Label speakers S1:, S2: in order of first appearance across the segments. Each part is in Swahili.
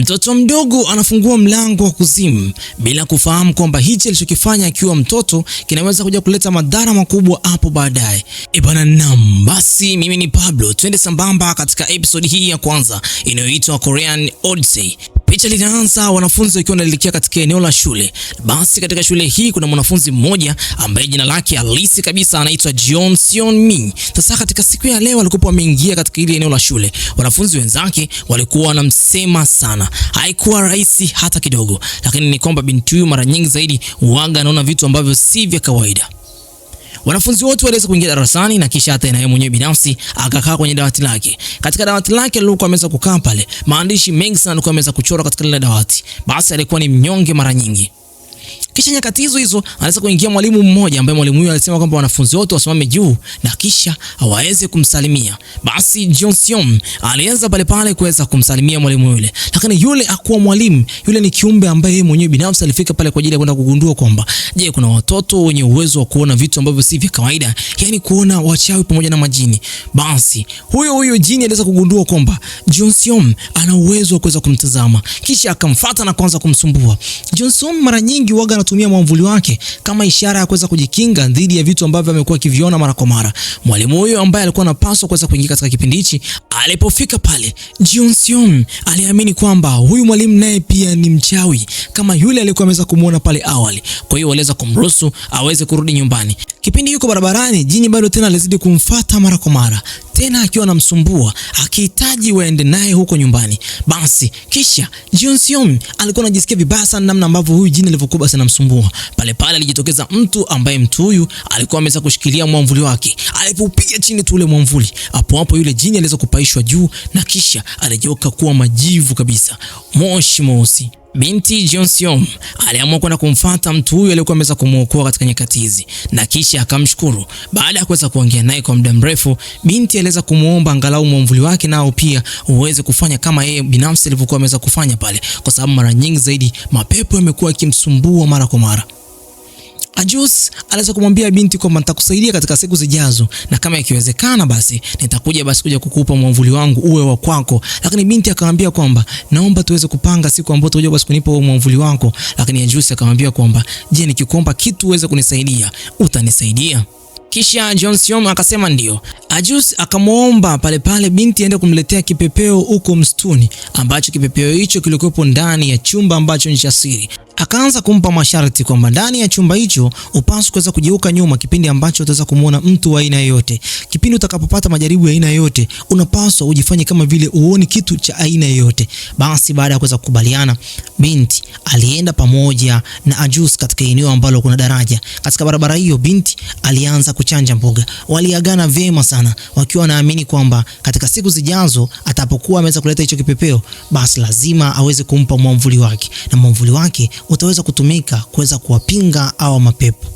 S1: Mtoto mdogo anafungua mlango wa kuzimu bila kufahamu kwamba hichi alichokifanya akiwa mtoto kinaweza kuja kuleta madhara makubwa hapo baadaye. Basi mimi ni Pablo, twende sambamba katika episode hii ya kwanza inayoitwa Korean Odyssey. Picha linaanza wanafunzi wakiwa wanaelekea katika eneo la shule. Basi katika shule hii kuna mwanafunzi mmoja ambaye jina lake halisi kabisa anaitwa Jeon Seon Min. Sasa katika siku ya leo alikuwa ameingia katika ile eneo la shule. Wanafunzi wenzake walikuwa wanamsema sana. Haikuwa rahisi hata kidogo, lakini ni kwamba binti huyu mara nyingi zaidi huaga anaona vitu ambavyo si vya kawaida. Wanafunzi wote waliweza kuingia darasani na kisha hata yeye mwenyewe binafsi akakaa kwenye dawati lake. Katika dawati lake alikuwa ameweza kukaa pale, maandishi mengi sana alikuwa ameweza kuchora katika ile dawati. Basi alikuwa ni mnyonge mara nyingi. Kisha nyakati hizo anaweza kuingia mwalimu mmoja ambaye mwalimu huyo alisema kwamba wanafunzi wote wasimame juu na kisha hawaweze kumsalimia. Basi Jeon Seon alianza pale kuweza kumsalimia mwalimu yule. Lakini yule hakuwa mwalimu, yule ni kiumbe ambaye yeye mwenyewe binafsi alifika pale kwa ajili ya kwenda kugundua kwamba je, kuna watoto wenye uwezo wa kuona vitu ambavyo si vya kawaida, yani kuona wachawi pamoja na majini. Basi huyo jini aliweza kugundua kwamba Jeon Seon ana uwezo wa kuweza kumtazama. Kisha akamfuata na kuanza kumsumbua. Jeon Seon mara nyingi huaga anatumia mwamvuli wake kama ishara ya kuweza kujikinga dhidi ya vitu ambavyo amekuwa akiviona mara kwa mara. Mwalimu huyo ambaye alikuwa anapaswa kuweza kuingia katika kipindi hichi, alipofika pale, Jeon Seon aliamini kwamba huyu mwalimu naye pia ni mchawi kama yule aliyekuwa ameweza kumuona pale awali. Kwa hiyo waliweza kumruhusu aweze kurudi nyumbani. Kipindi yuko barabarani, jini bado tena alizidi kumfuata mara kwa mara, tena akiwa anamsumbua akihitaji waende naye huko nyumbani. Basi kisha Jeon Seon alikuwa anajisikia vibaya sana namna ambavyo huyu jini alivyokuwa sana msumbua. Pale alijitokeza mtu ambaye mtu huyu alikuwa ameweza kushikilia mwamvuli wake. Alipopiga chini tu ule mwamvuli, hapo yule jini aliweza kupaishwa juu na kisha aligeuka kuwa majivu kabisa, moshi mweusi. Binti Jeon Seon aliamua kwenda kumfuata mtu huyu aliyekuwa ameweza kumuokoa katika nyakati hizi na kisha akamshukuru. Baada ya kuweza kuongea naye kwa muda mrefu, binti aliweza kumuomba angalau mwamvuli wake nao pia uweze kufanya kama yeye binafsi alivyokuwa ameweza kufanya pale, kwa sababu mara nyingi zaidi mapepo yamekuwa yakimsumbua mara kwa mara. Ajus aliweza kumwambia binti kwamba nitakusaidia katika siku zijazo na kama ikiwezekana basi nitakuja kuja kukupa mwamvuli wangu uwe wa kwako. Lakini binti akamwambia kwamba naomba tuweze kupanga siku ambayo utakuja basi kunipa huo mwamvuli wako. Lakini Ajus akamwambia kwamba je, nikikuomba kitu uweze kunisaidia, utanisaidia? Kisha Jeon Seon akasema ndio. Ajus akamuomba pale binti aende kumletea kipepeo huko msituni, ambacho kipepeo hicho kilikuwepo ndani ya chumba ambacho ni cha siri. Akaanza kumpa masharti kwamba ndani ya chumba hicho upaswe kuweza kugeuka nyuma kipindi ambacho utaweza kumuona mtu wa aina yoyote. Kipindi utakapopata majaribu ya aina yoyote, unapaswa ujifanye kama vile uone kitu cha aina yoyote. Basi baada ya kuweza kukubaliana, binti alienda pamoja na Ajus katika eneo ambalo kuna daraja. Katika barabara hiyo binti alianza kuchanja mboga. Waliagana vyema sana wakiwa naamini kwamba katika siku zijazo atapokuwa ameweza kuleta hicho kipepeo, basi lazima aweze kumpa mwamvuli wake na mwamvuli wake utaweza kutumika kuweza kuwapinga au mapepo.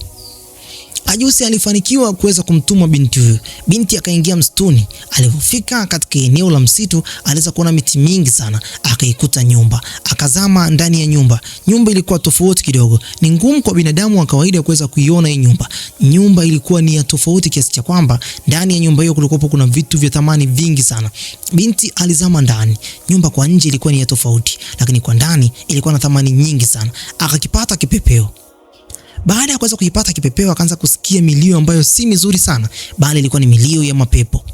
S1: Ajus alifanikiwa kuweza kumtuma binti huyo. Binti akaingia msituni. Alipofika katika eneo la msitu, aliweza kuona miti mingi sana. Akaikuta nyumba. Akazama ndani ya nyumba. Nyumba ilikuwa tofauti kidogo. Ni ngumu kwa binadamu wa kawaida kuweza kuiona hii nyumba. Nyumba ilikuwa ni ya tofauti kiasi cha kwamba ndani ya nyumba hiyo kulikuwa kuna vitu vya thamani vingi sana. Binti alizama ndani. Nyumba kwa nje ilikuwa ni ya tofauti, lakini kwa ndani ilikuwa na thamani nyingi sana. Akakipata kipepeo. Baada ya kuweza kuipata kipepeo, akaanza kusikia milio ambayo si mizuri sana, bali ilikuwa ni milio ya mapepo.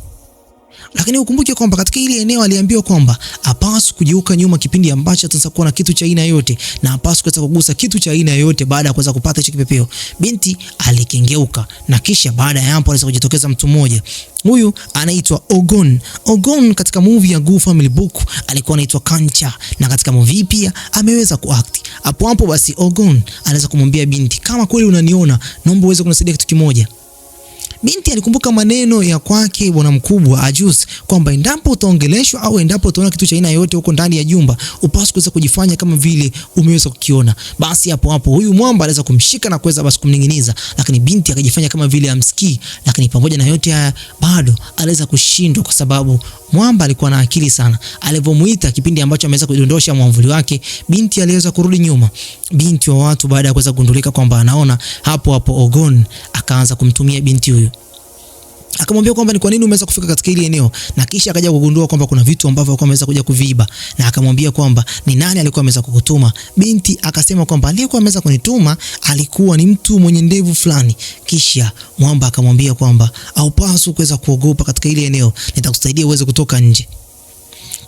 S1: Lakini ukumbuke kwamba katika ile eneo aliambiwa kwamba hapaswi kugeuka nyuma kipindi ambacho ataanza kuona kitu cha aina yote, na hapaswi kuweza kugusa kitu cha aina yote baada ya kuweza kupata hicho kipepeo. Binti alikengeuka na kisha baada ya hapo aliweza kujitokeza mtu mmoja. Huyu anaitwa Ogon. Ogon katika movie ya Goo Family Book alikuwa anaitwa Kancha, na katika movie pia ameweza kuact. Hapo basi Ogon anaweza kumwambia binti, kama kweli unaniona, naomba uweze kunisaidia kitu kimoja. Binti alikumbuka maneno ya kwake bwana mkubwa Ajus kwamba endapo utaongeleshwa au endapo utaona kitu cha aina yote huko ndani ya jumba, upaswe kuweza kujifanya kama vile umeweza kukiona. Basi hapo huyu mwamba aliweza kumshika na kuweza basi kumning'iniza, lakini binti akajifanya kama vile amsikii. Lakini pamoja na yote haya bado aliweza kushindwa, kwa sababu mwamba alikuwa na akili sana. Alipomuita kipindi ambacho ameweza kudondosha mwamvuli wake, binti aliweza kurudi nyuma. Binti wa watu baada ya kuweza kugundulika kwamba anaona, hapo Ogon akaanza kumtumia binti huyu. Akamwambia kwamba ni kwa nini umeweza kufika katika ile eneo, na kisha akaja kugundua kwamba kuna vitu ambavyo alikuwa ameweza kuja kuviiba, na akamwambia kwamba ni nani alikuwa ameweza kukutuma. Binti akasema kwamba aliyekuwa ameweza kunituma alikuwa ni mtu mwenye ndevu fulani. Kisha mwamba akamwambia kwamba haupaswi kuweza kuogopa katika ile eneo, nitakusaidia uweze kutoka nje.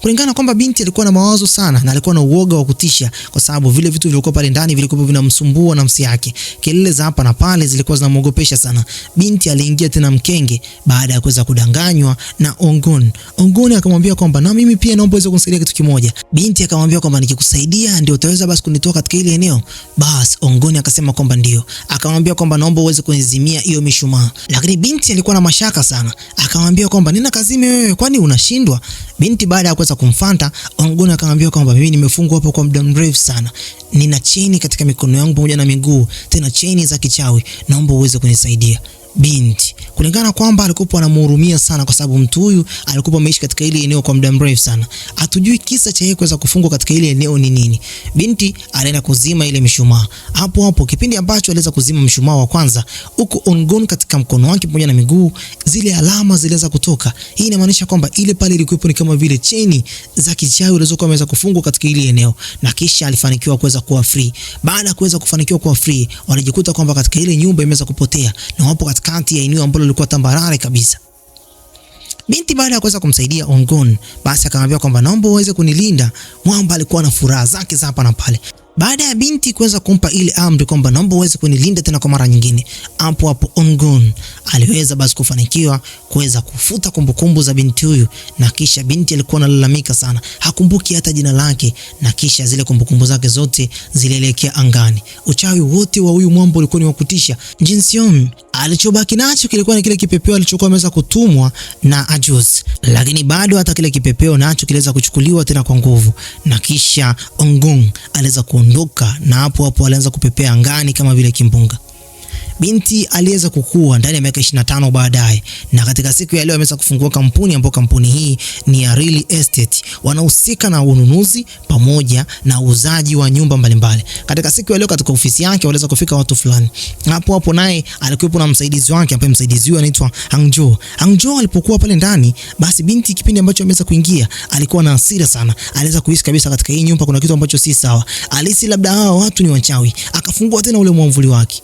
S1: Kulingana kwamba binti alikuwa na mawazo sana na alikuwa na uoga wa kutisha, kwa sababu vile vitu vilikuwa pale ndani vilikuwa vinamsumbua nafsi yake. Kelele za hapa na pale zilikuwa zinamwogopesha sana. Binti aliingia tena mkenge baada ya kuweza kudanganywa na Ongon. Ongon akamwambia kwamba na mimi pia naomba uweze kunisaidia kitu kimoja. Binti akamwambia kwamba nikikusaidia ndio utaweza basi kunitoa katika ile eneo. Bas Ongon akasema kwamba ndio. Akamwambia kwamba naomba uweze kunizimia hiyo mishumaa. Lakini binti alikuwa na mashaka sana. Akamwambia kwamba nina kazime wewe, kwani unashindwa? Binti baada ya kuweza kumfuata, Ongon akamwambia kwamba mimi nimefungwa hapo kwa muda mrefu sana. Nina cheni katika mikono yangu pamoja na miguu, tena cheni za kichawi. Naomba uweze kunisaidia. Binti kulingana kwamba alikuwa anamhurumia sana, kwa sababu mtu huyu alikuwa ameishi katika ile eneo kwa muda mrefu sana. Hatujui kisa cha yeye kuweza kufungwa katika ile eneo ni nini. Binti alienda kuzima ile mishumaa. Hapo kipindi ambacho aliweza kuzima mshumaa wa kwanza, huko Ongon katika mkono wake pamoja na miguu, zile alama ziliweza kutoka. Hii inamaanisha kwamba ile pale ilikuwa ni kama vile cheni za kichawi zilizokuwa ameweza kufungwa katika ile eneo, na kisha alifanikiwa kuweza kuwa free. Baada ya kuweza kufanikiwa kuwa free, walijikuta kwamba katika ile nyumba imeweza kupotea na wapo kati ya eneo ambalo lilikuwa tambarare kabisa. Binti baada ya kuweza kumsaidia Ongon, basi akamwambia kwamba naomba uweze kunilinda. Mwamba alikuwa na furaha zake za hapa na pale. Baada ya binti kuweza kumpa ile amri kwamba naomba uweze kunilinda tena kwa mara nyingine, hapo Ongon aliweza basi kufanikiwa kuweza kufuta kumbukumbu za binti huyu, na kisha binti alikuwa analalamika sana, hakumbuki hata jina lake, na kisha zile kumbukumbu zake zote zilielekea angani. Uchawi wote wa huyu mwamba ulikuwa ni wa kutisha. Jinseon alichobaki nacho kilikuwa ni kile kipepeo alichokuwa ameweza kutumwa na Ajuz, lakini bado hata kile kipepeo nacho kiliweza kuchukuliwa tena kwa nguvu, na kisha Ongon aliweza kuondoka, na hapo alianza kupepea angani kama vile kimbunga. Binti aliweza kukua ndani ya miaka 25 baadaye, na katika siku ya leo ameweza kufungua kampuni ambayo kampuni hii ni ya real estate. Wanahusika na ununuzi pamoja na uuzaji wa nyumba mbalimbali. Katika siku ya leo katika ofisi yake waliweza kufika watu fulani. Hapo naye alikuwa na msaidizi wake ambaye msaidizi huyo anaitwa Hangjo. Hangjo alipokuwa pale ndani, basi binti kipindi ambacho ameweza kuingia alikuwa na hasira sana. Aliweza kuhisi kabisa katika hii nyumba kuna kitu ambacho si sawa. Alisi labda hao watu ni wachawi. Akafungua tena ule mwamvuli wake.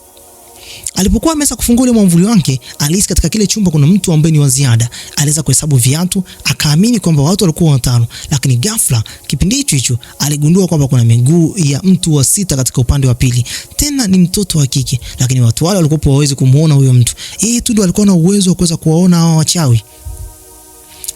S1: Alipokuwa ameweza kufungua ile mwamvuli wake, alihisi katika kile chumba kuna mtu ambaye ni wa ziada. Aliweza kuhesabu viatu, akaamini kwamba watu walikuwa 5, lakini ghafla kipindi hicho aligundua kwamba kuna miguu ya mtu wa 6 katika upande wa pili. Tena ni mtoto wa kike, lakini watu wale walikuwa hawawezi kumuona huyo mtu. Yeye tu ndio alikuwa na uwezo wa kuweza kuwaona hao wachawi.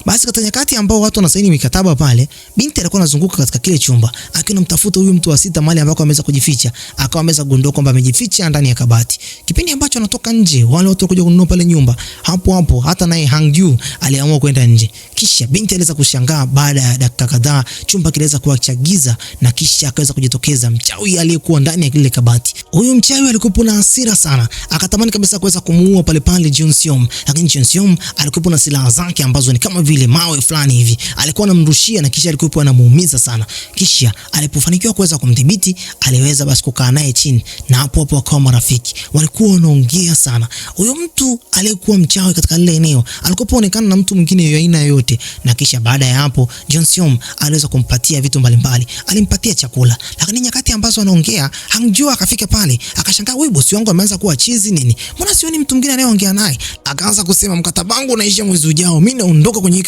S1: Basi katika nyakati ambao watu wanasaini mikataba pale, binti alikuwa anazunguka katika kile chumba akiwa anamtafuta huyu mtu wa 6 mahali ambako ameweza kujificha. Akawa ameweza kugundua kwamba amejificha ndani ya kabati. Kipindi ambacho anatoka nje, wale watu walikuja kununua pale nyumba. Hapo hata naye Hangju aliamua kwenda nje. Kisha binti aliweza kushangaa, baada ya dakika kadhaa chumba kiliweza kuwa cha giza, na kisha akaweza kujitokeza mchawi aliyekuwa ndani ya kile kabati. Huyu mchawi alikuwa na hasira sana, akatamani kabisa kuweza kumuua pale Jinseon, lakini Jinseon alikuwa na silaha zake ambazo ni kama vile mawe fulani hivi. Alikuwa anamrushia na kisha alikuwa anamuumiza sana. Kisha alipofanikiwa kuweza kumdhibiti, aliweza basi kukaa naye chini, na hapo wakawa marafiki. Walikuwa wanaongea sana. Huyo mtu aliyekuwa mchawi katika lile eneo alikuwa anaonekana na mtu mwingine wa aina yoyote, na kisha baada ya hapo Jinseon aliweza kumpatia vitu mbalimbali. Alimpatia chakula, lakini nyakati ambazo anaongea Hangju akafika pale, akashangaa, wewe bosi wangu ameanza kuwa chizi nini? Mbona sioni mtu mwingine anayeongea naye? Akaanza kusema, mkataba wangu unaisha mwezi ujao, mimi naondoka kwenye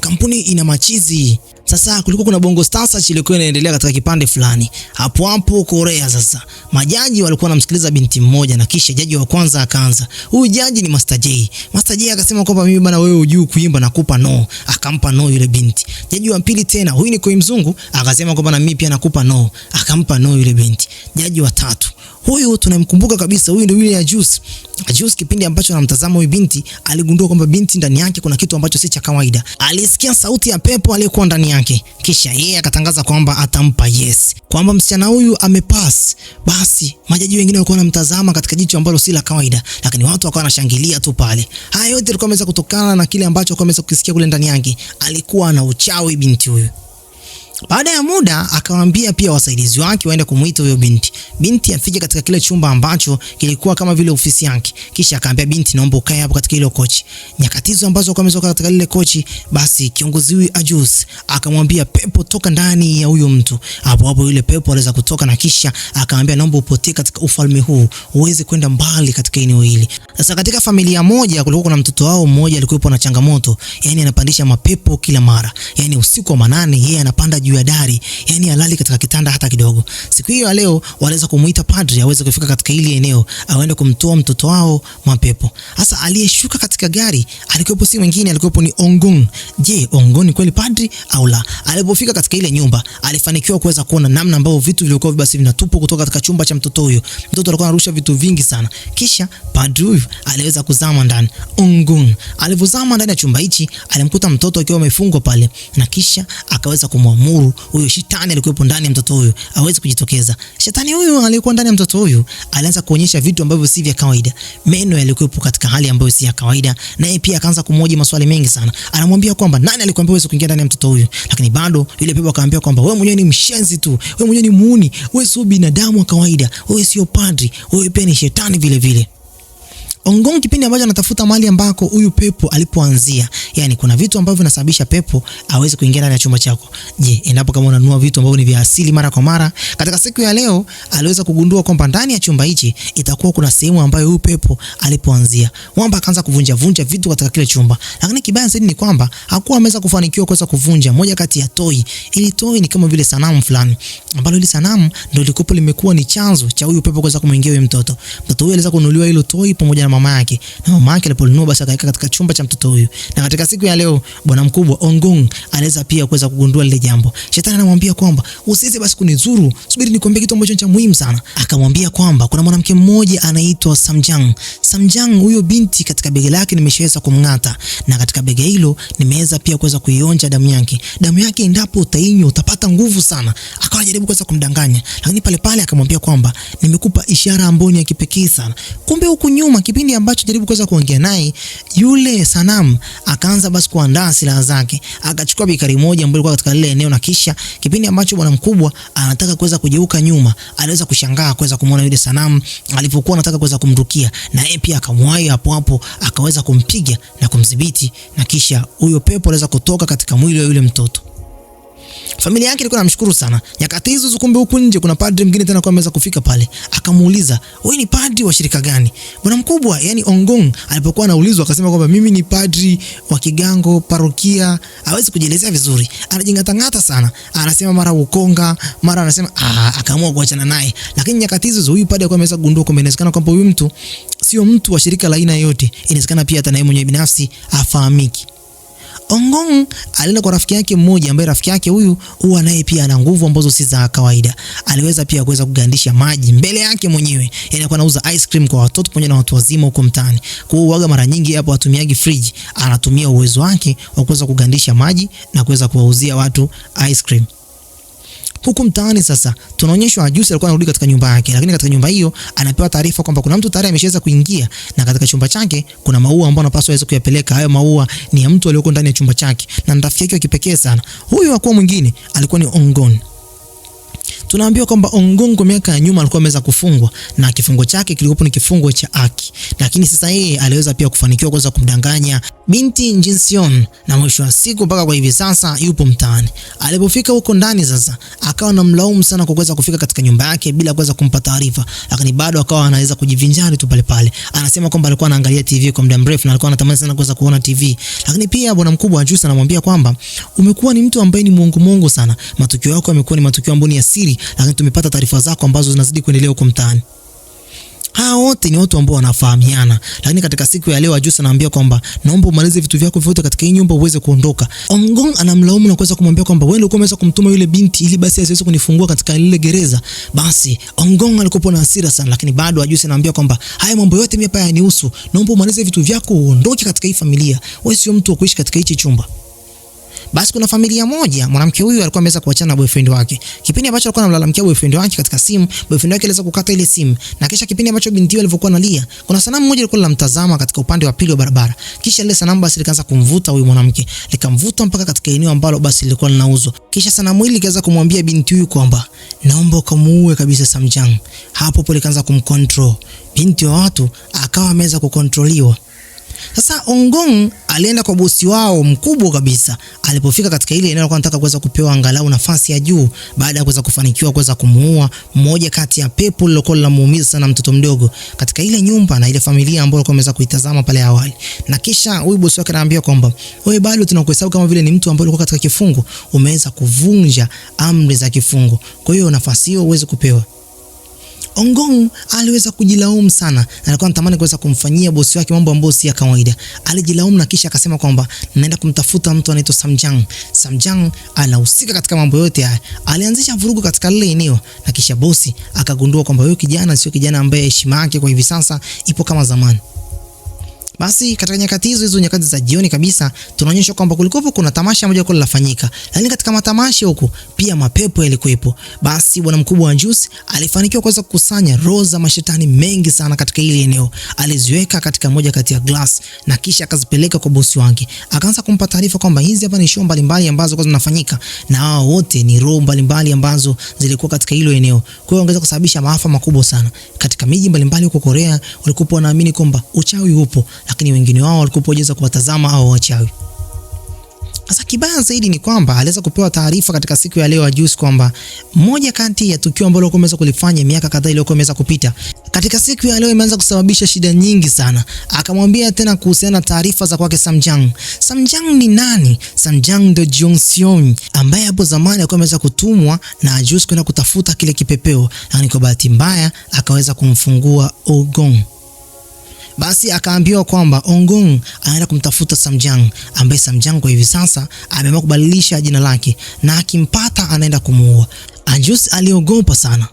S1: kampuni ina machizi. Sasa kulikuwa kuna Bongo Star Search ilikuwa inaendelea katika kipande fulani. Hapo Korea sasa. Majaji walikuwa wanamsikiliza binti mmoja, na kisha jaji wa kwanza akaanza. Huyu jaji ni Master J. Master J akasema kwamba mimi bana, wewe hujui kuimba, nakupa no. Akampa no yule binti. Jaji wa pili tena, huyu ni Koi Mzungu, akasema kwamba na mimi pia nakupa no. Akampa no yule binti. Jaji wa tatu, huyu tunamkumbuka kabisa, huyu ndio yule Ajuz. Ajuz kipindi ambacho anamtazama huyu binti, aligundua kwamba binti ndani yake kuna kitu ambacho si cha kawaida. Alisikia sauti ya pepo aliyekuwa ndani yake. Kisha yeye akatangaza kwamba atampa yes, kwamba msichana huyu amepass. Basi majaji wengine walikuwa wanamtazama katika jicho ambalo si la kawaida, lakini watu wakawa wanashangilia tu pale. Haya yote yalikuwa yameweza kutokana na kile ambacho alikuwa ameweza kukisikia kule ndani yake. Alikuwa na uchawi binti huyu. Baada ya muda akawaambia pia wasaidizi wake waende kumuita huyo binti. Binti afike katika kile chumba ambacho kilikuwa kama vile ofisi yake. Kisha akaambia binti, naomba ukae hapo katika ile kochi. Nyakati hizo ambazo kwa amezoka katika ile kochi, basi kiongozi huyu Ajus akamwambia pepo toka ndani ya huyo mtu. Hapo hapo yule pepo aliweza kutoka na kisha akamwambia naomba upotee katika ufalme huu, uweze kwenda mbali katika eneo hili. Sasa katika familia moja kulikuwa kuna mtoto wao mmoja alikuwa na changamoto, yani anapandisha mapepo kila mara. Yani usiku wa manane yeye anapanda juu ya dari, yani halali katika kitanda hata kidogo. Siku hiyo leo waliweza kumuita padri aweze kufika katika ile eneo aende kumtoa mtoto wao mapepo. Sasa aliyeshuka katika gari alikuwa si mwingine, alikuwa ni Ongong. Je, Ongong ni kweli padri au la? Alipofika katika ile nyumba alifanikiwa kuweza kuona namna ambavyo vitu vilikuwa basi vinatupwa kutoka katika chumba cha mtoto huyo. Mtoto alikuwa anarusha vitu vingi sana. Kisha padri huyu aliweza kuzama ndani. Ongong alipozama ndani ya chumba hichi alimkuta mtoto akiwa amefungwa pale, na kisha akaweza kumwamuru huyo shetani alikuwa ndani ya mtoto huyo aweze kujitokeza. Shetani huyu alikuwa ndani ya mtoto huyu alianza kuonyesha vitu ambavyo si vya kawaida. Meno yalikuwa katika hali ambayo si ya kawaida, naye pia akaanza kumhoji maswali mengi sana. Anamwambia kwamba nani alikwambia wewe kuingia ndani ya mtoto huyu? Lakini bado yule pepo akamwambia kwamba wewe mwenyewe ni mshenzi tu, wewe mwenyewe ni muuni, wewe sio binadamu wa kawaida, wewe sio padri, wewe pia ni shetani vile vile. Ongong kipindi ambacho anatafuta mahali ambako huyu pepo alipoanzia, yani kuna vitu ambavyo vinasababisha pepo aweze kuingia ndani ya chumba chako. Je, endapo kama unanunua vitu ambavyo ni vya asili mara kwa mara, katika siku ya leo aliweza kugundua kwamba ndani ya chumba hichi itakuwa kuna sehemu ambayo huyu pepo alipoanzia. Mwamba akaanza kuvunja vitu katika kile chumba. Lakini kibaya zaidi ni kwamba hakuwa ameweza kufanikiwa kuweza kuvunja moja kati ya toy. Ili toy ni kama vile sanamu fulani, ambalo ile sanamu ndio likopo limekuwa ni chanzo cha huyu pepo kuweza kumwingia huyu mtoto. Mtoto huyu aliweza kununuliwa hilo toy pamoja na mama yake. Na mama yake aliponunua basi akaweka katika chumba cha mtoto huyu. Na katika siku ya leo bwana mkubwa Ongong anaweza pia kuweza kugundua lile jambo. Shetani anamwambia kwamba usiweze basi kunizuru, subiri nikwambie kitu ambacho cha muhimu sana. Akamwambia kwamba kuna mwanamke mmoja anaitwa Samjang. Samjang huyo binti katika bega lake nimeshaweza kumng'ata, na katika bega hilo nimeweza pia kuweza kuionja damu yake. Damu yake endapo utainywa utapata nguvu sana. Akawa anajaribu kuweza kumdanganya, lakini pale pale akamwambia kwamba nimekupa ishara ambayo ni ya kipekee sana. Kumbe huku nyuma kipindi ambacho jaribu kuweza kuongea naye, yule sanamu akaanza basi kuandaa silaha zake. Akachukua bikari moja ambayo ilikuwa katika lile eneo, na kisha kipindi ambacho bwana mkubwa anataka kuweza kugeuka nyuma, aliweza kushangaa kuweza kumuona yule sanamu alipokuwa anataka kuweza kumrukia, na yeye pia akamwahi hapo hapo akaweza kumpiga na kumdhibiti, na kisha huyo pepo aliweza kutoka katika mwili wa yule mtoto. Familia yake ilikuwa inamshukuru sana. Nyakati hizo kumbe huku nje kuna padri mwingine tena kwa ameweza kufika pale. Akamuuliza, "Wewe ni padri wa shirika gani?" Bwana mkubwa, yani Ongong, alipokuwa anaulizwa akasema kwamba mimi ni padri wa kigango parokia. Hawezi kujielezea vizuri. Anajingatangata sana. Anasema mara ukonga, mara anasema akaamua kuachana naye. Lakini nyakati hizo huyu padri alikuwa ameweza kugundua kwamba inawezekana kwamba huyu mtu sio mtu wa shirika la aina yote. Inawezekana pia hata naye mwenyewe binafsi afahamiki. Ongong alienda kwa rafiki yake mmoja ambaye rafiki yake huyu huwa naye pia ana nguvu ambazo si za kawaida. Aliweza pia kuweza kugandisha maji mbele yake mwenyewe. Yaani alikuwa anauza ice cream kwa watoto pamoja na watu wazima huko mtaani. Kwa hiyo waga mara nyingi hapo hatumiagi fridge. Anatumia uwezo wake wa kuweza kugandisha maji na kuweza kuwauzia watu ice cream. Huku mtaani sasa tunaonyeshwa Ajusi alikuwa anarudi katika nyumba yake, lakini katika nyumba hiyo anapewa taarifa kwamba kuna mtu tayari ameshaweza kuingia, na katika chumba chake kuna maua ambayo anapaswa aweze kuyapeleka. Hayo maua ni ya mtu aliyeko ndani ya chumba chake, na rafiki yake wa kipekee sana. Huyu hakuwa mwingine, alikuwa ni Ongong. Tunaambiwa kwamba Ongong kwa miaka ya nyuma alikuwa ameweza kufungwa, na kifungo chake kilikuwa ni kifungo cha haki. Lakini sasa yeye aliweza pia kufanikiwa kuweza kumdanganya binti Jinseon, na mwisho wa siku mpaka kwa hivi sasa yupo mtaani. Alipofika huko ndani sasa akawa anamlaumu sana kwa kuweza kufika katika nyumba yake bila kuweza kumpa taarifa, lakini bado akawa anaweza kujivinjari tu pale pale. Anasema kwamba alikuwa anaangalia TV kwa muda mrefu na alikuwa anatamani sana kuweza kuona TV. Lakini pia bwana mkubwa Ajusi anamwambia kwamba umekuwa ni mtu ambaye ni mwongo sana. Matukio yako yamekuwa ni matukio ambayo ni ya siri, lakini tumepata taarifa zako ambazo zinazidi kuendelea huko mtaani. Hao wote ni watu ambao wanafahamiana. Lakini katika siku ya leo Ajusi anaambia kwamba naomba umalize vitu vyako vyote katika hii nyumba uweze kuondoka. Ongong anamlaumu na kuweza kumwambia kwamba wewe ulikuwa umeweza kumtuma yule binti ili basi asiweze kunifungua katika lile gereza. Basi Ongong alikuwa na hasira sana, lakini bado Ajusi anaambia kwamba haya mambo yote mimi hapa hayanihusu. Naomba umalize vitu vyako uondoke katika hii familia. Wewe sio mtu wa kuishi katika hichi chumba. Basi kuna familia moja, mwanamke huyu alikuwa ameweza kuachana na boyfriend wake. Kipindi ambacho alikuwa anamlalamikia boyfriend wake katika simu, boyfriend wake aliweza kukata ile simu. Na kisha kipindi ambacho binti yule alivyokuwa analia, kuna sanamu moja ilikuwa linamtazama katika upande wa pili wa barabara. Kisha ile sanamu basi likaanza kumvuta huyu mwanamke, likamvuta mpaka katika eneo ambalo basi lilikuwa linauzwa. Kisha sanamu hili likaanza kumwambia binti huyu kwamba naomba ukamuue kabisa Samjang. Hapo likaanza kumcontrol. Binti wa watu akawa ameweza kukontroliwa. Sasa Ongong alienda kwa bosi wao mkubwa kabisa. Alipofika katika ile eneo, alikuwa anataka kuweza kupewa angalau nafasi ya juu baada ya kuweza kufanikiwa kuweza kumuua mmoja kati ya pepo lilokuwa linamuumiza sana mtoto mdogo katika ile nyumba na ile familia ambayo alikuwa ameweza kuitazama pale awali. Na kisha huyu bosi wake anaambia kwamba wewe bado tunakuhesabu kama vile ni mtu ambaye alikuwa katika kifungo, umeweza kuvunja amri za kifungo, kwa hiyo nafasi hiyo uweze kupewa. Ongong aliweza kujilaumu sana na alikuwa anatamani kuweza kumfanyia bosi wake mambo ambayo si ya kawaida. Alijilaumu na kisha akasema kwamba naenda kumtafuta mtu anaitwa Samjang. Samjang anahusika katika mambo yote haya. Alianzisha vurugu katika lile eneo na kisha bosi akagundua kwamba huyo kijana sio kijana ambaye heshima yake kwa hivi sasa ipo kama zamani. Basi katika nyakati hizo nyakati za jioni kabisa, tunaonyeshwa kwamba kulikuwa kuna tamasha moja kwa lilafanyika. Lakini katika matamasha huko pia mapepo yalikuwepo. Basi bwana mkubwa wa Juice alifanikiwa kuweza kukusanya roho za mashetani mengi sana katika ile eneo. Aliziweka katika moja kati ya glass na kisha akazipeleka kwa bosi wake. Akaanza kumpa taarifa kwamba hizi hapa ni show mbalimbali ambazo kwa zinafanyika na hao wote ni roho mbalimbali ambazo zilikuwa katika hilo eneo. Kwa hiyo ongeza kusababisha maafa makubwa sana. Katika miji mbalimbali huko Korea walikuwa wanaamini kwamba uchawi upo, lakini wengine wao walikuwa wajeza kuwatazama hao wachawi. Sasa kibaya zaidi ni kwamba aliweza kupewa taarifa katika siku ya leo ya Juice kwamba moja kati ya tukio ambalo alikuwa ameweza kulifanya miaka kadhaa iliyokuwa imeweza kupita katika siku ya leo imeanza kusababisha shida nyingi sana. Akamwambia tena kuhusiana na taarifa za kwake Samjang. Samjang ni nani? Samjang ndio Jongseon ambaye hapo zamani alikuwa ameweza kutumwa na Juice kwenda kutafuta kile kipepeo, lakini kwa bahati mbaya akaweza kumfungua Ongong. Basi akaambiwa kwamba Ongong anaenda kumtafuta Samjang, ambaye Samjang kwa hivi sasa ameamua kubadilisha jina lake na akimpata anaenda kumuua. Juice aliogopa sana.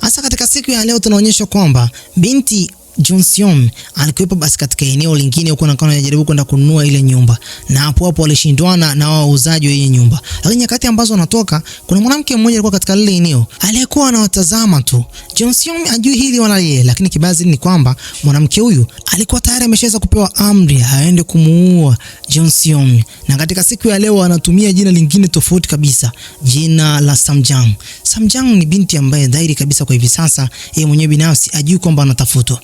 S1: Hasa katika siku ya leo tunaonyeshwa kwamba binti Jongseon alikuwepo basi katika eneo lingine huko na anajaribu kwenda kununua ile nyumba, na hapo walishindwana na wauzaji wa ile nyumba. Lakini nyakati ambazo wanatoka, kuna mwanamke mmoja alikuwa katika lile eneo aliyekuwa anawatazama tu. Jongseon ajui hili wala yeye, lakini kibazi ni kwamba mwanamke huyu alikuwa tayari ameshaweza kupewa amri aende kumuua Jongseon. Na katika siku ya leo anatumia jina lingine tofauti kabisa, jina la Samjang. Samjang ni binti ambaye dhahiri kabisa kwa hivi sasa yeye mwenyewe binafsi ajui kwamba anatafutwa.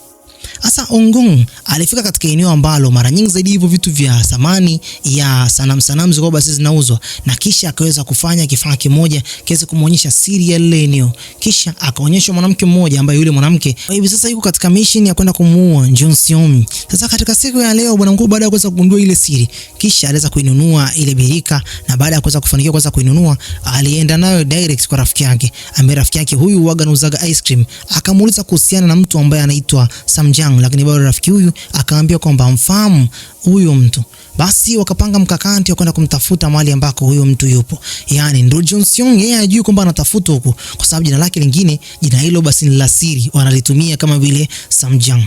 S1: Asa Ongong alifika katika eneo ambalo mara nyingi zaidi hivyo vitu vya samani ya sanamu ziko basi zinauzwa, na kisha akaweza kufanya kifaa kimoja kiweze kumuonyesha siri ya ile eneo. Kisha akaonyesha mwanamke mmoja ambaye yule mwanamke hivi sasa yuko katika mission ya kwenda kumuua Jongseon. Sasa katika siku ya leo bwana mkuu baada ya kuweza kugundua ile siri, kisha aliweza kuinunua ile birika, na baada ya kuweza kufanikiwa kuweza kuinunua alienda nayo direct kwa rafiki yake, ambaye rafiki yake huyu huaga anauzaga ice cream. Akamuuliza kuhusiana na mtu ambaye anaitwa Samjang, lakini bado rafiki huyu akaambia kwamba amfahamu huyo mtu. Basi wakapanga mkakati wa kwenda kumtafuta mahali ambako huyo mtu yupo. Yaani ndio Jongseon yeye ajui kwamba anatafutwa huko, kwa sababu jina lake lingine, jina hilo basi ni la siri, wanalitumia kama vile Samjang.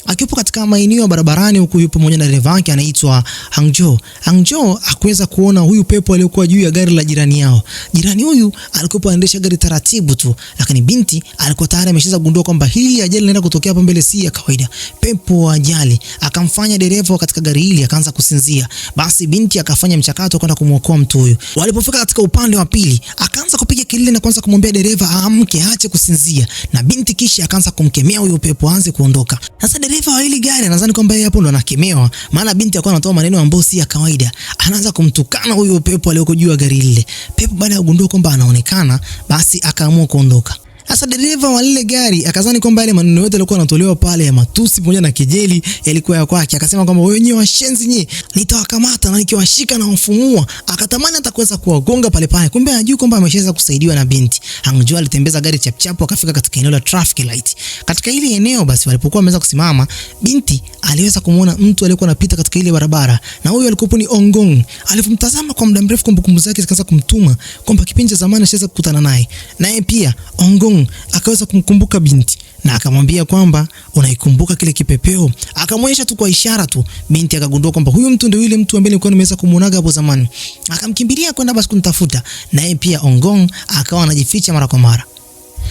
S1: Akiwepo katika maeneo ya barabarani huku yupo pamoja na dereva wake anaitwa Hangjo. Hangjo hakuweza kuona huyu pepo aliyokuwa juu ya gari la jirani yao. Jirani huyu alikuwa anaendesha gari taratibu tu, lakini binti alikuwa tayari ameshaanza kugundua kwamba hii ajali inaenda kutokea hapo mbele si ya kawaida. Pepo wa ajali akamfanya dereva katika gari hili akaanza kusinzia. Basi binti akafanya mchakato kwenda kumuokoa mtu huyu. Walipofika katika upande wa pili, akaanza kupiga kelele na kuanza kumwambia dereva aamke aache kusinzia. Na binti kisha akaanza kumkemea huyo pepo aanze kuondoka. Sasa dereva wa hili gari anadhani kwamba yeye hapo ndo anakemewa, maana binti alikuwa anatoa maneno ambayo si ya kawaida. Anaanza kumtukana huyo pepo aliyoko juu ya gari lile. Pepo baada ya kugundua kwamba anaonekana, basi akaamua kuondoka. Sasa dereva wa lile gari akazani kwamba yale maneno yote yalikuwa yanatolewa pale ya matusi pamoja na kejeli yalikuwa ya kwake. Akasema kwamba wewe wenyewe washenzi nyie, nitawakamata na nikiwashika na mfumua. Akatamani hata kuweza kuwagonga pale pale. Kumbe hajui kwamba ameshaweza kusaidiwa na binti. Hangjo alitembeza gari chapchapo akafika katika eneo la traffic light. Katika ile eneo basi walipokuwa wameweza kusimama, binti aliweza kumuona mtu aliyekuwa anapita katika ile barabara, na huyo alikuwa ni Ongong. Alipomtazama kwa muda mrefu, kumbukumbu zake zikaanza kumtuma kwamba kipindi cha zamani ashaweza kukutana naye. Naye pia Ongong akaweza kumkumbuka binti na akamwambia kwamba unaikumbuka kile kipepeo? Akamwonyesha tu kwa ishara tu. Binti akagundua kwamba huyu mtu ndio yule mtu ambaye nilikuwa nimeweza kumuonaga hapo zamani. Akamkimbilia kwenda basi kumtafuta. Naye pia Ongong akawa anajificha mara kwa mara.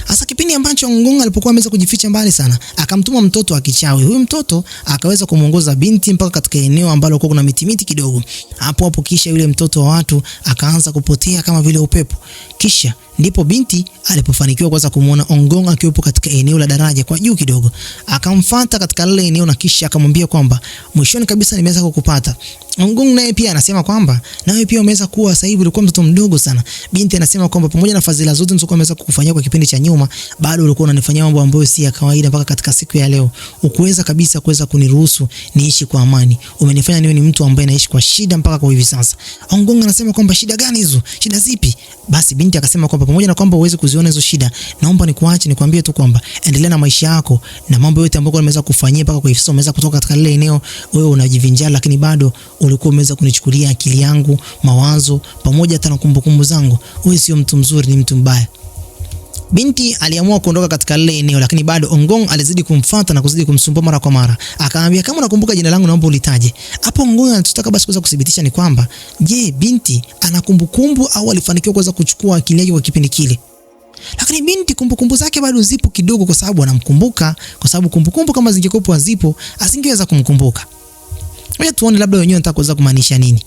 S1: Hasa kipindi ambacho Ongong alipokuwa ameweza kujificha mbali sana, akamtuma mtoto wa kichawi. Huyu mtoto akaweza kumuongoza binti mpaka katika eneo ambalo kuna miti kidogo. Hapo kisha yule mtoto wa watu akaanza kupotea kama vile upepo. Kisha ndipo binti alipofanikiwa kuweza kumuona Ongong akiwepo katika eneo la daraja kwa juu kidogo. Akamfuata katika lile eneo na kisha akamwambia kwamba mwishoni kabisa nimeweza kukupata. Ongong naye pia anasema kwamba nawe pia umeweza kuwa sasa hivi ulikuwa mtoto mdogo sana. Binti anasema kwamba pamoja na fadhila zote nilizokuwa nimeweza kukufanyia kwa kipindi cha nyuma, bado ulikuwa unanifanyia mambo ambayo si ya kawaida mpaka katika siku ya leo. Ukuweza kabisa kuweza kuniruhusu niishi kwa amani. Umenifanya niwe ni mtu ambaye naishi kwa shida mpaka kwa hivi sasa. Ongong anasema kwamba shida gani hizo? Shida zipi? Basi binti akasema kwamba pamoja na kwamba uweze kuziona hizo shida, naomba nikuache nikwambie tu kwamba endelea na maisha yako na mambo yote ambayo nimeweza kufanyia mpaka kwa hivi sasa. Umeweza kutoka katika lile eneo, wewe unajivinjari, lakini bado ulikuwa umeweza kunichukulia akili yangu, mawazo pamoja hata na kumbukumbu zangu. Wewe sio mtu mzuri, ni mtu mbaya. Binti aliamua kuondoka katika lile eneo, lakini bado Ongong alizidi kumfuata na kuzidi kumsumbua mara kwa mara. Akamwambia kama unakumbuka jina langu naomba ulitaje. Hapo Ongong anataka basi kuweza kudhibitisha ni kwamba je, binti ana kumbukumbu au alifanikiwa kuweza kuchukua akili yake kwa kipindi kile. Lakini binti kumbukumbu zake bado zipo kidogo, kwa sababu anamkumbuka, kwa sababu kumbukumbu kama zingekuwa zipo asingeweza kumkumbuka. Ngoja tuone labda wenyewe nataka kuweza kumaanisha nini.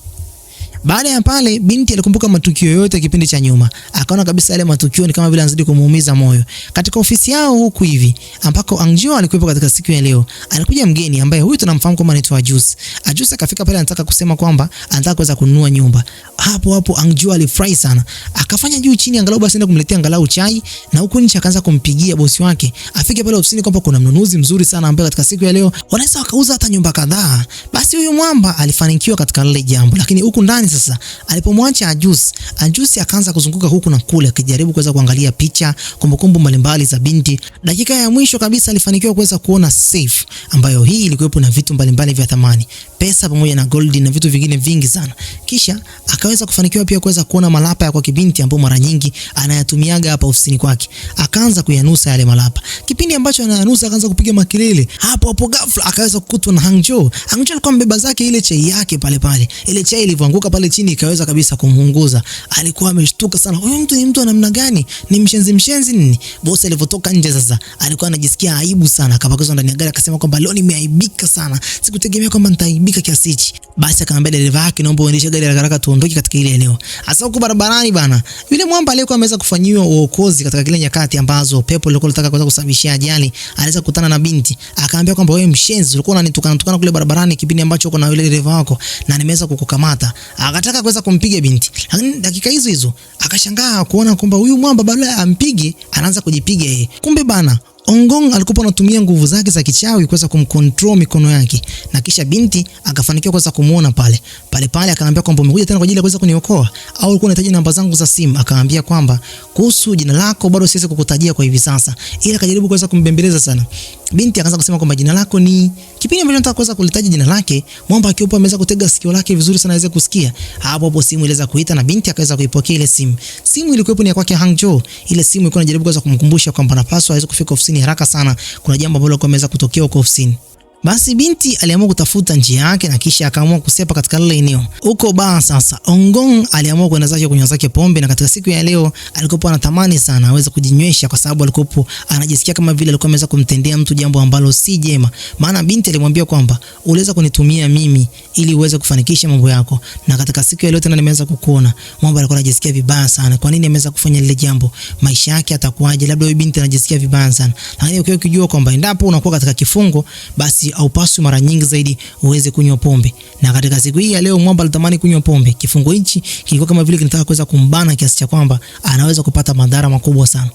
S1: Baada ya pale binti alikumbuka matukio yote kipindi cha nyuma. Akaona kabisa yale matukio ni kama vile anazidi kumuumiza moyo. Katika ofisi yao huku hivi ambako Angjo alikuwepo katika siku ya leo, alikuja mgeni ambaye huyu tunamfahamu kama anaitwa Ajus. Ajus akafika pale anataka kusema kwamba anataka kuweza kununua nyumba. Hapo Angjo alifurahi sana. Akafanya juu chini angalau basi aende kumletea angalau chai, na huko nje akaanza kumpigia bosi wake afike pale ofisini kwamba kuna mnunuzi mzuri sana ambaye katika siku ya leo wanaweza wakauza hata nyumba kadhaa. Basi huyu mwamba alifanikiwa katika lile jambo, lakini huku ndani sasa alipomwacha Ajus akaanza kuzunguka huku na kule akijaribu kuweza kuangalia picha, kumbukumbu mbalimbali za binti. Dakika ya mwisho kabisa alifanikiwa kuweza kuona safe ambayo hii ilikuwepo na vitu mbalimbali vya thamani, pesa pamoja na gold na vitu vingine vingi sana. Kisha akaweza kufanikiwa pia kuweza kuona malapa ya kwa kibinti ambayo mara nyingi anayatumiaga hapa ofisini kwake. Akaanza kuyanusa yale malapa. Kipindi ambacho anayanusa akaanza kupiga makelele. Hapo ghafla akaweza kukutwa na Angjo. Angjo alikuwa mbeba zake ile chai yake pale. Ile chai ilivyoanguka pale chini ikaweza kabisa kumuunguza. Alikuwa ameshtuka sana. Huyu mtu ni mtu namna gani? Ni mshenzi nini? Bosi alipotoka nje sasa alikuwa anajisikia aibu sana. Akapakizwa ndani ya gari akasema kwamba leo nimeaibika sana. Sikutegemea kwamba nitaaibika kiasi hichi. Basi akamwambia dereva wake, naomba uendeshe gari haraka tuondoke katika ile eneo. Hasa huko barabarani bana, yule mwamba aliyekuwa ameweza kufanyiwa uokozi katika kile nyakati ambazo pepo ilikuwa inataka kuweza kusababishia ajali, aliweza kukutana na binti. Akaambia kwamba wewe mshenzi, ulikuwa unanitukana kule barabarani kipindi ambacho uko na yule dereva wako na nimeweza kukukamata. Akataka kuweza kumpiga binti. Lakini dakika hizo akashangaa kuona kwamba huyu mwamba badala ya ampige anaanza kujipiga yeye. Kumbe bana Ongong alikuwa anatumia nguvu zake za kichawi kuweza kumcontrol mikono yake, na kisha binti akafanikiwa kuweza kumuona pale. Akamwambia kwamba umekuja tena kwa ajili ya kuweza kuniokoa au ulikuwa unahitaji namba zangu za simu? Akamwambia kwamba kuhusu jina lako bado siwezi kukutajia kwa hivi sasa, ila akajaribu kuweza kumbembeleza sana. Binti akaanza kusema kwamba jina lako ni kipindi ambacho nataka kuweza kulitaja jina lake, mwamba akiwa ameweza kutega sikio lake vizuri sana aweze kusikia. Hapo simu iliweza kuita na binti akaweza kuipokea ile simu. Simu ilikuwa ni ya kwake Hangjo. Ile simu ilikuwa inajaribu kuweza kumkumbusha kwamba anapaswa aweze kufika ofisini haraka sana, kuna jambo ambalo limeweza kutokea huko ofisini. Basi binti aliamua kutafuta njia yake na kisha akaamua kusepa katika lile eneo. Huko baa sasa Ongong aliamua kwenda zake kunywa zake pombe, na katika siku ya leo alikuwa anatamani sana aweze kujinywesha kwa sababu alikuwa anajisikia kama vile alikuwa ameweza kumtendea mtu jambo ambalo si jema. Maana binti alimwambia kwamba uliweza kunitumia mimi ili uweze kufanikisha mambo yako, na katika siku ya leo tena nimeweza kukuona. Mambo alikuwa anajisikia vibaya sana. Kwa nini ameweza kufanya lile jambo? Maisha yake atakuwaje? Labda huyu binti anajisikia vibaya sana. Lakini ukiwa ukijua kwamba endapo unakuwa katika kifungo, basi au paswi mara nyingi zaidi uweze kunywa pombe. Na katika siku hii ya leo mwamba alitamani kunywa pombe. Kifungo hichi kilikuwa kama vile kinataka kuweza kumbana kiasi cha kwamba anaweza kupata madhara makubwa sana.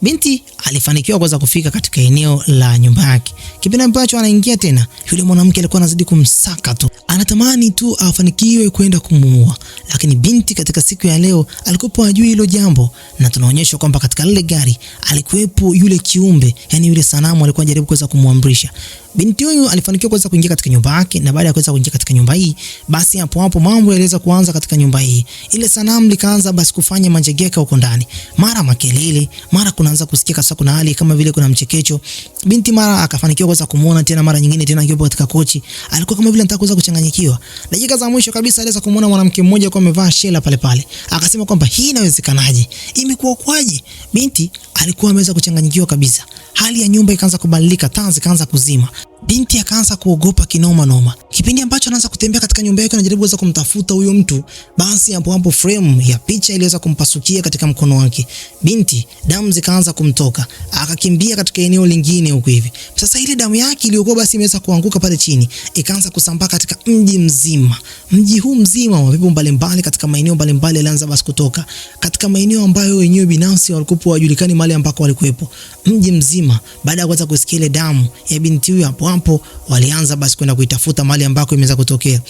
S1: Binti alifanikiwa kuweza kufika katika eneo la nyumba yake. Kipindi ambacho anaingia tena, yule mwanamke alikuwa anazidi kumsaka tu. Anatamani tu afanikiwe kwenda kumuua. Lakini binti katika siku ya leo alikuwa hajui hilo jambo, na tunaonyeshwa kwamba katika lile gari alikuwepo yule kiumbe, yani yule sanamu alikuwa anajaribu kuweza kumwamrisha. Binti huyu alifanikiwa kuweza kuingia katika nyumba yake, na baada ya kuweza kuingia katika nyumba hii, basi hapo mambo yaliweza kuanza katika nyumba hii. Ile sanamu likaanza basi kufanya manjegeka huko ndani. Mara makelele, mara kunaanza kusikia kasa kuna hali kama vile kuna mchekecho. Binti mara akafanikiwa kuweza kumuona tena, mara nyingine tena akiwa katika kochi. Alikuwa kama vile anataka kuweza kuchanganyikiwa. Dakika za mwisho kabisa aliweza kumuona mwanamke mmoja kwa amevaa shela pale pale. Akasema kwamba hii inawezekanaje? Imekuwa kwaje? Binti alikuwa ameweza kuchanganyikiwa kabisa. Hali ya nyumba ikaanza kubadilika, taa zikaanza kuzima. Binti akaanza kuogopa kinoma noma. Kipindi ambacho anaanza kutembea katika nyumba yake anajaribu kuweza kumtafuta huyo mtu, basi hapo frame ya picha iliweza kumpasukia katika mkono wake. Binti damu zikaanza kumtoka, akakimbia katika eneo lingine huko hivi. Sasa ile damu yake iliyokuwa basi imeweza kuanguka pale chini, ikaanza kusambaa katika mji mzima. Mji huu mzima, mapepo mbalimbali katika maeneo mbalimbali yalianza basi kutoka katika maeneo ambayo wenyewe binafsi walikuwa hawajulikani mahali ambako walikuwepo. Mji mzima baada ya kuweza kusikia ile damu ya binti huyo, hapo walianza basi kwenda kuitafuta mahali ambako imeweza kutokea.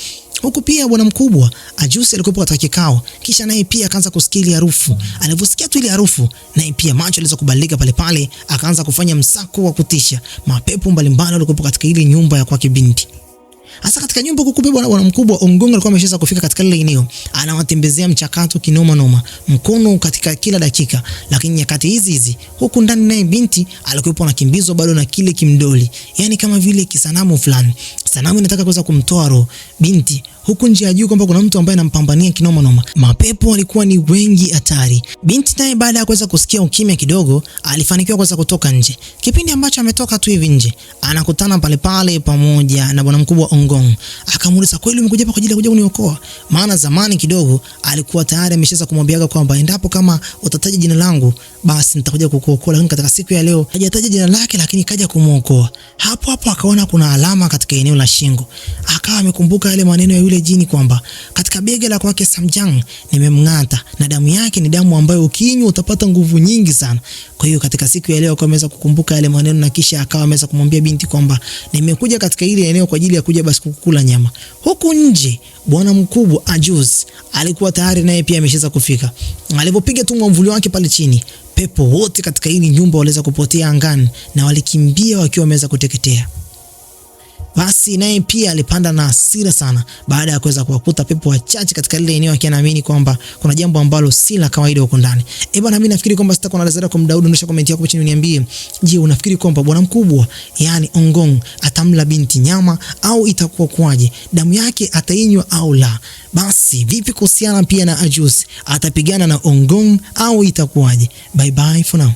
S1: Huku pia bwana mkubwa Ajusi alikuwa katika kikao, kisha naye pia akaanza kusikia ile harufu. Aliposikia tu ile harufu, naye pia macho aliweza kubadilika pale pale, akaanza kufanya msako wa kutisha. Mapepo mbalimbali walikuwa katika ile nyumba ya kwa kibinti. Hasa katika nyumba kukubwa bwana mkubwa Ongongo alikuwa ameshaweza kufika katika lile eneo. Anawatembezea mchakato kinoma noma, mkono katika kila dakika. Lakini nyakati hizi huku ndani naye binti alikuwa anakimbizwa bado na kile kimdoli. Yani kama vile kisanamu fulani. Sanamu inataka kuweza kumtoa roho binti. Huku nje ya juu kwamba kuna mtu ambaye anampambania kinoma noma. Mapepo walikuwa ni wengi hatari. Binti naye baada ya kuweza kusikia ukimya kidogo, alifanikiwa kuweza kutoka nje. Kipindi ambacho ametoka tu hivi nje, anakutana pale pale pamoja na bwana mkubwa Ongong. Akamuuliza, kweli umekuja hapa kwa ajili ya kuja kuniokoa? Maana zamani kidogo alikuwa tayari ameshaweza kumwambia kwamba endapo kama utataja jina langu basi nitakuja kukuokoa, lakini katika siku ya leo hajataja jina lake, lakini kaja kumuokoa. Hapo akaona kuna alama katika eneo la shingo. Akawa amekumbuka yale maneno ya yule jini kwamba katika bega la kwake Samjang nimemng'ata, na damu yake ni damu ambayo ukinywa utapata nguvu nyingi sana. Kwa hiyo katika siku ya leo ameweza kukumbuka yale maneno, na kisha akawa ameweza kumwambia binti kwamba nimekuja katika ile eneo kwa ajili ya kuja basi kukula nyama. Huku nje bwana mkubwa Ajuz alikuwa tayari naye pia ameshaweza kufika. Alipopiga tu mwamvuli wake pale chini, pepo wote katika hili nyumba waliweza kupotea angani na walikimbia wakiwa wameweza kuteketea. Basi naye pia alipanda na hasira sana baada ya kuweza kuwakuta pepo wachache katika lile eneo, akiamini kwamba kuna jambo ambalo si la kawaida huko ndani. Bwana, mimi nafikiri kwamba sitakuwa na lazima kwa muda huu. Dondosha comment yako chini uniambie, je, unafikiri kwamba bwana mkubwa yani Ongong atamla binti nyama au itakuwa kwaje? Damu yake atainywa au la? Basi vipi kuhusiana pia na Ajuz, atapigana na Ongong au itakuwaje? Bye bye for now.